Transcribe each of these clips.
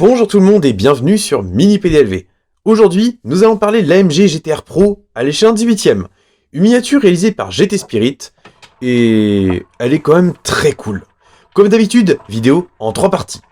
Bonjour tout le monde et bienvenue sur Mini PDLV. Aujourd'hui, nous allons parler de l'AMG GT-R Pro à l'échelle 18ème. Une miniature réalisée par GT Spirit et elle est quand même très cool. Comme d'habitude, vidéo en 3 parties.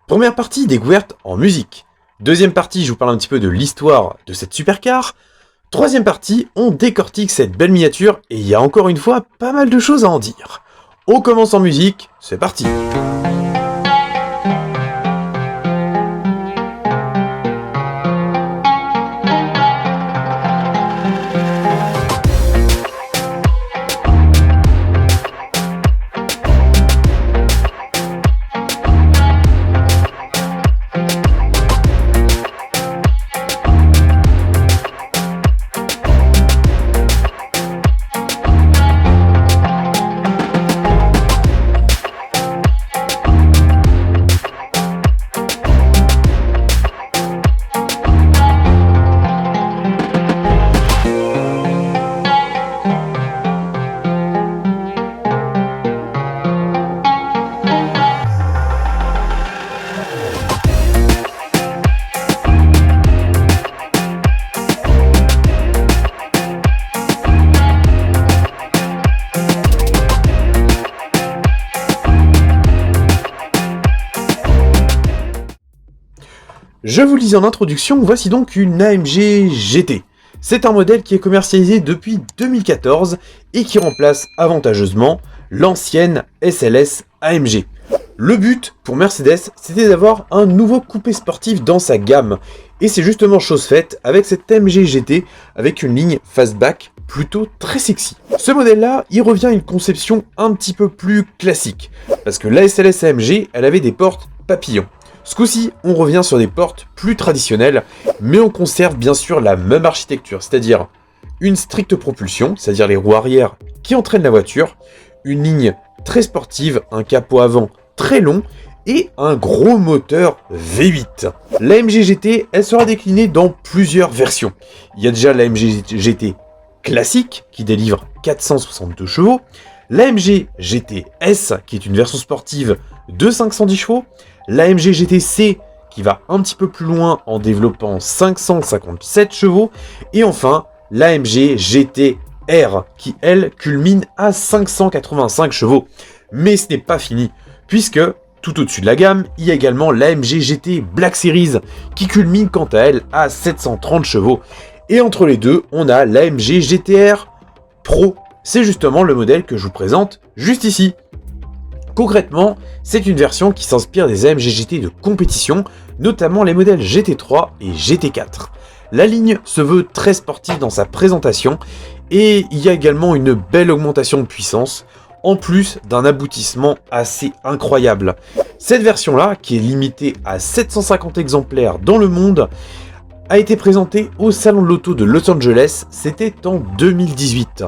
Première partie, découverte en musique. Deuxième partie, je vous parle un petit peu de l'histoire de cette supercar. Troisième partie, on décortique cette belle miniature et il y a encore une fois pas mal de choses à en dire. On commence en musique, c'est parti. Je vous le disais en introduction, voici donc une AMG GT. C'est un modèle qui est commercialisé depuis 2014 et qui remplace avantageusement l'ancienne SLS AMG. Le but pour Mercedes, c'était d'avoir un nouveau coupé sportif dans sa gamme. Et c'est justement chose faite avec cette AMG GT avec une ligne fastback plutôt très sexy. Ce modèle-là, il revient à une conception un petit peu plus classique. Parce que la SLS AMG, elle avait des portes papillons. Ce coup-ci, on revient sur des portes plus traditionnelles, mais on conserve bien sûr la même architecture, c'est-à-dire une stricte propulsion, c'est-à-dire les roues arrière qui entraînent la voiture, une ligne très sportive, un capot avant très long et un gros moteur V8. L'AMG GT, elle sera déclinée dans plusieurs versions. Il y a déjà l'AMG GT classique qui délivre 462 chevaux, l'AMG GT S qui est une version sportive de 510 chevaux, l'AMG GT-C qui va un petit peu plus loin en développant 557 chevaux, et enfin l'AMG GT-R qui elle culmine à 585 chevaux. Mais ce n'est pas fini, puisque tout au-dessus de la gamme, il y a également l'AMG GT Black Series qui culmine quant à elle à 730 chevaux. Et entre les deux, on a l'AMG GT-R Pro. C'est justement le modèle que je vous présente juste ici. Concrètement, c'est une version qui s'inspire des AMG GT de compétition, notamment les modèles GT3 et GT4. La ligne se veut très sportive dans sa présentation et il y a également une belle augmentation de puissance, en plus d'un aboutissement assez incroyable. Cette version-là, qui est limitée à 750 exemplaires dans le monde, a été présentée au Salon de l'Auto de Los Angeles, c'était en 2018.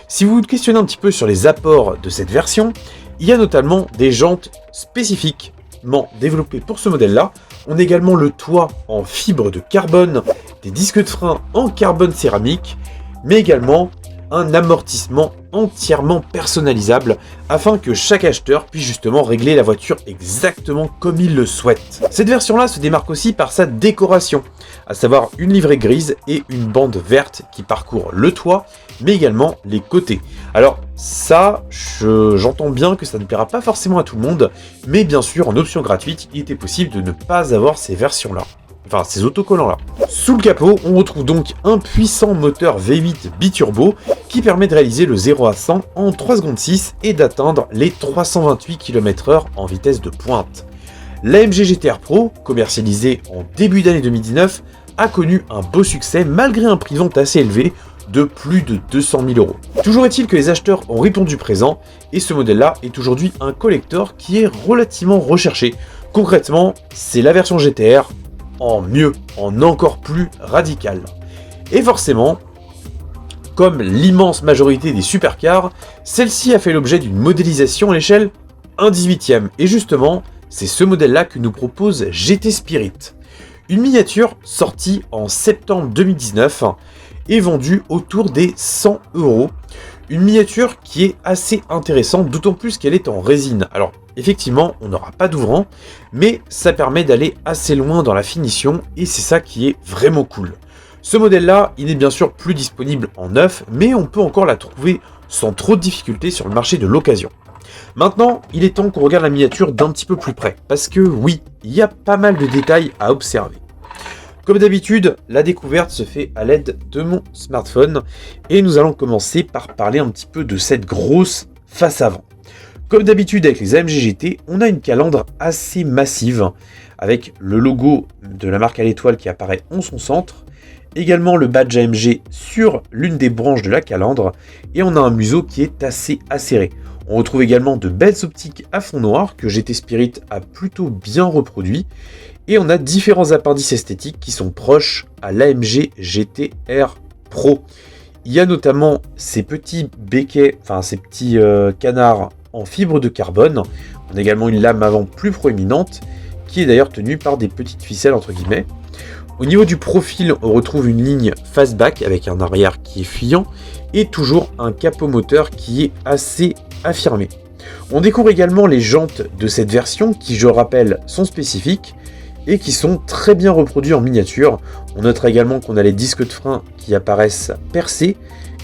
Si vous vous questionnez un petit peu sur les apports de cette version, il y a notamment des jantes spécifiquement développées pour ce modèle-là. On a également le toit en fibre de carbone, des disques de frein en carbone céramique, mais également un amortissement entièrement personnalisable afin que chaque acheteur puisse justement régler la voiture exactement comme il le souhaite. Cette version-là se démarque aussi par sa décoration, à savoir une livrée grise et une bande verte qui parcourt le toit, mais également les côtés. Alors ça, j'entends bien que ça ne plaira pas forcément à tout le monde, mais bien sûr en option gratuite, il était possible de ne pas avoir ces versions-là. Enfin, ces autocollants-là. Sous le capot, on retrouve donc un puissant moteur V8 biturbo qui permet de réaliser le 0 à 100 en 3 secondes 6 et d'atteindre les 328 km/h en vitesse de pointe. L'AMG GT-R Pro, commercialisée en début d'année 2019, a connu un beau succès malgré un prix de vente assez élevé de plus de 200 000 €. Toujours est-il que les acheteurs ont répondu présent et ce modèle-là est aujourd'hui un collector qui est relativement recherché. Concrètement, c'est la version GT-R en mieux, en encore plus radical. Et forcément, comme l'immense majorité des supercars, celle-ci a fait l'objet d'une modélisation à l'échelle 1/18e. Et justement, c'est ce modèle-là que nous propose GT Spirit. Une miniature sortie en septembre 2019 et vendue autour des 100 €. Une miniature qui est assez intéressante, d'autant plus qu'elle est en résine. Alors, effectivement, on n'aura pas d'ouvrant, mais ça permet d'aller assez loin dans la finition, et c'est ça qui est vraiment cool. Ce modèle-là, il n'est bien sûr plus disponible en neuf, mais on peut encore la trouver sans trop de difficultés sur le marché de l'occasion. Maintenant, il est temps qu'on regarde la miniature d'un petit peu plus près, parce que oui, il y a pas mal de détails à observer. Comme d'habitude, la découverte se fait à l'aide de mon smartphone et nous allons commencer par parler un petit peu de cette grosse face avant. Comme d'habitude avec les AMG GT, on a une calandre assez massive avec le logo de la marque à l'étoile qui apparaît en son centre, également le badge AMG sur l'une des branches de la calandre et on a un museau qui est assez acéré. On retrouve également de belles optiques à fond noir que GT Spirit a plutôt bien reproduit. Et on a différents appendices esthétiques qui sont proches à l'AMG GT-R Pro. Il y a notamment ces petits béquets, enfin ces petits canards en fibre de carbone. On a également une lame avant plus proéminente, qui est d'ailleurs tenue par des petites ficelles entre guillemets. Au niveau du profil, on retrouve une ligne fastback avec un arrière qui est fuyant et toujours un capot moteur qui est assez affirmé. On découvre également les jantes de cette version qui, je rappelle, sont spécifiques et qui sont très bien reproduits en miniature. On notera également qu'on a les disques de frein qui apparaissent percés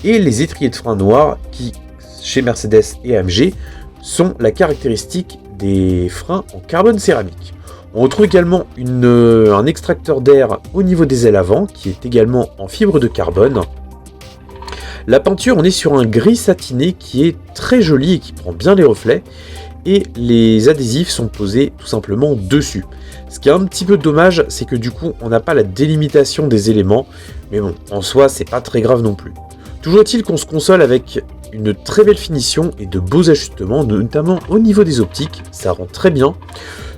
et les étriers de frein noirs qui, chez Mercedes et AMG, sont la caractéristique des freins en carbone céramique. On retrouve également un extracteur d'air au niveau des ailes avant qui est également en fibre de carbone. La peinture, on est sur un gris satiné qui est très joli et qui prend bien les reflets. Et les adhésifs sont posés tout simplement dessus. Ce qui est un petit peu dommage, c'est que du coup, on n'a pas la délimitation des éléments. Mais bon, en soi, c'est pas très grave non plus. Toujours est-il qu'on se console avec une très belle finition et de beaux ajustements, notamment au niveau des optiques. Ça rend très bien.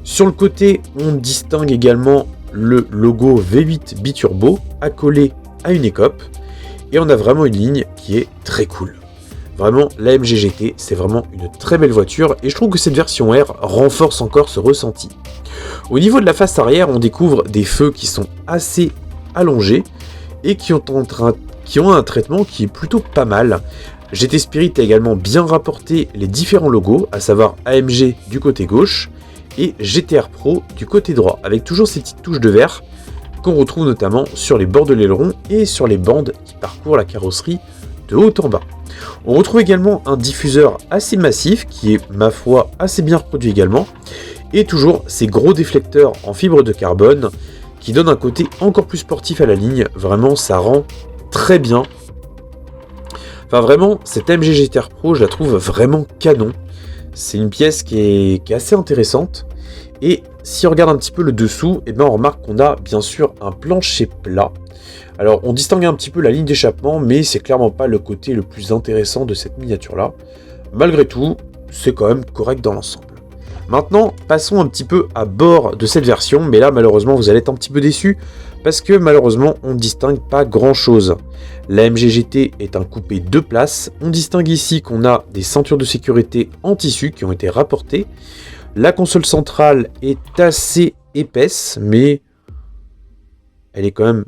Sur le côté, on distingue également le logo V8 Biturbo accolé à une écope. Et on a vraiment une ligne qui est très cool. Vraiment, l'AMG GT, c'est vraiment une très belle voiture et je trouve que cette version R renforce encore ce ressenti. Au niveau de la face arrière, on découvre des feux qui sont assez allongés et qui ont un traitement qui est plutôt pas mal. GT Spirit a également bien rapporté les différents logos, à savoir AMG du côté gauche et GT-R Pro du côté droit, avec toujours ces petites touches de verre qu'on retrouve notamment sur les bords de l'aileron et sur les bandes qui parcourent la carrosserie de haut en bas. On retrouve également un diffuseur assez massif qui est, ma foi, assez bien reproduit également. Et toujours ces gros déflecteurs en fibre de carbone qui donnent un côté encore plus sportif à la ligne. Vraiment, ça rend très bien. Enfin vraiment, cette AMG GT-R Pro, je la trouve vraiment canon. C'est une pièce qui est assez intéressante. Et si on regarde un petit peu le dessous, eh ben on remarque qu'on a bien sûr un plancher plat. Alors on distingue un petit peu la ligne d'échappement, mais c'est clairement pas le côté le plus intéressant de cette miniature-là. Malgré tout, c'est quand même correct dans l'ensemble. Maintenant, passons un petit peu à bord de cette version, mais là malheureusement vous allez être un petit peu déçus, parce que malheureusement on ne distingue pas grand-chose. La AMG GT est un coupé 2 places, on distingue ici qu'on a des ceintures de sécurité en tissu qui ont été rapportées. La console centrale est assez épaisse, mais elle est quand même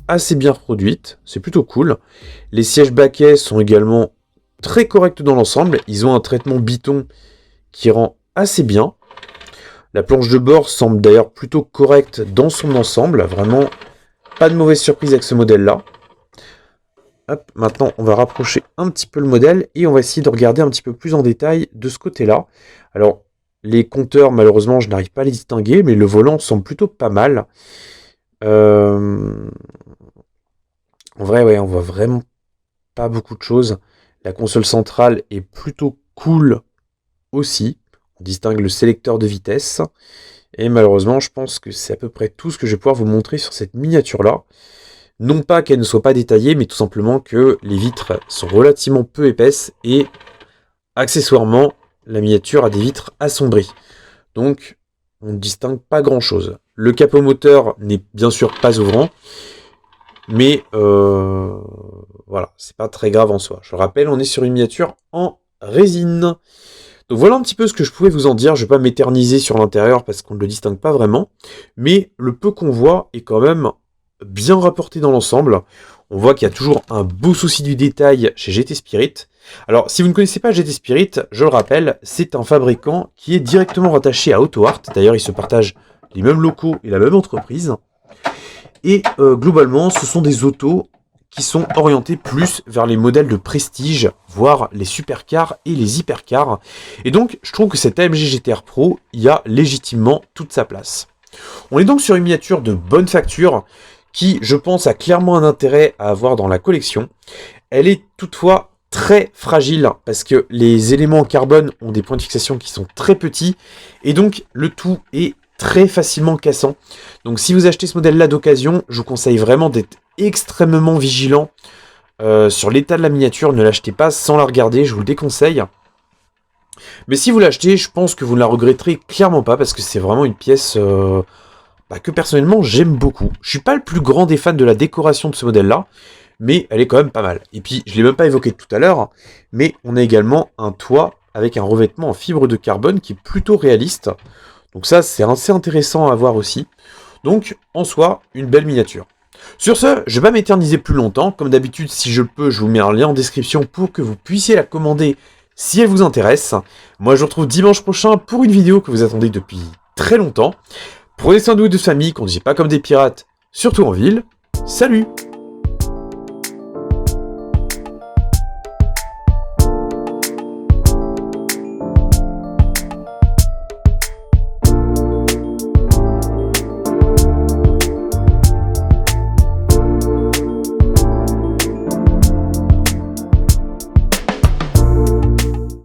assez bien reproduite, c'est plutôt cool. Les sièges baquets sont également très corrects dans l'ensemble, ils ont un traitement biton qui rend assez bien. La planche de bord semble d'ailleurs plutôt correcte dans son ensemble, vraiment pas de mauvaise surprise avec ce modèle-là. Hop, maintenant on va rapprocher un petit peu le modèle et on va essayer de regarder un petit peu plus en détail de ce côté-là. Alors, les compteurs, malheureusement, je n'arrive pas à les distinguer, mais le volant semble plutôt pas mal. En vrai, ouais, on voit vraiment pas beaucoup de choses. La console centrale est plutôt cool aussi. On distingue le sélecteur de vitesse. Et malheureusement, je pense que c'est à peu près tout ce que je vais pouvoir vous montrer sur cette miniature-là. Non pas qu'elle ne soit pas détaillée, mais tout simplement que les vitres sont relativement peu épaisses et accessoirement, la miniature a des vitres assombries. Donc, on ne distingue pas grand-chose. Le capot moteur n'est bien sûr pas ouvrant, mais voilà, c'est pas très grave en soi. Je rappelle, on est sur une miniature en résine. Donc voilà un petit peu ce que je pouvais vous en dire. Je ne vais pas m'éterniser sur l'intérieur parce qu'on ne le distingue pas vraiment, mais le peu qu'on voit est quand même bien rapporté dans l'ensemble. On voit qu'il y a toujours un beau souci du détail chez GT Spirit. Alors, si vous ne connaissez pas GT Spirit, je le rappelle, c'est un fabricant qui est directement rattaché à AutoArt. D'ailleurs, ils se partagent les mêmes locaux et la même entreprise. Et globalement, ce sont des autos qui sont orientés plus vers les modèles de prestige, voire les supercars et les hypercars. Et donc, je trouve que cette AMG GT-R Pro y a légitimement toute sa place. On est donc sur une miniature de bonne facture, qui, je pense, a clairement un intérêt à avoir dans la collection. Elle est toutefois très fragile, parce que les éléments en carbone ont des points de fixation qui sont très petits, et donc le tout est très facilement cassant. Donc si vous achetez ce modèle-là d'occasion, je vous conseille vraiment d'être extrêmement vigilant sur l'état de la miniature. Ne l'achetez pas sans la regarder, je vous le déconseille. Mais si vous l'achetez, je pense que vous ne la regretterez clairement pas, parce que c'est vraiment une pièce que personnellement j'aime beaucoup. Je suis pas le plus grand des fans de la décoration de ce modèle-là, mais elle est quand même pas mal. Et puis, je l'ai même pas évoqué tout à l'heure, mais on a également un toit avec un revêtement en fibre de carbone qui est plutôt réaliste. Donc ça, c'est assez intéressant à voir aussi. Donc, en soi, une belle miniature. Sur ce, je vais pas m'éterniser plus longtemps. Comme d'habitude, si je le peux, je vous mets un lien en description pour que vous puissiez la commander si elle vous intéresse. Moi, je vous retrouve dimanche prochain pour une vidéo que vous attendez depuis très longtemps. Prenez soin de vous et de famille, conduisez pas comme des pirates, surtout en ville. Salut!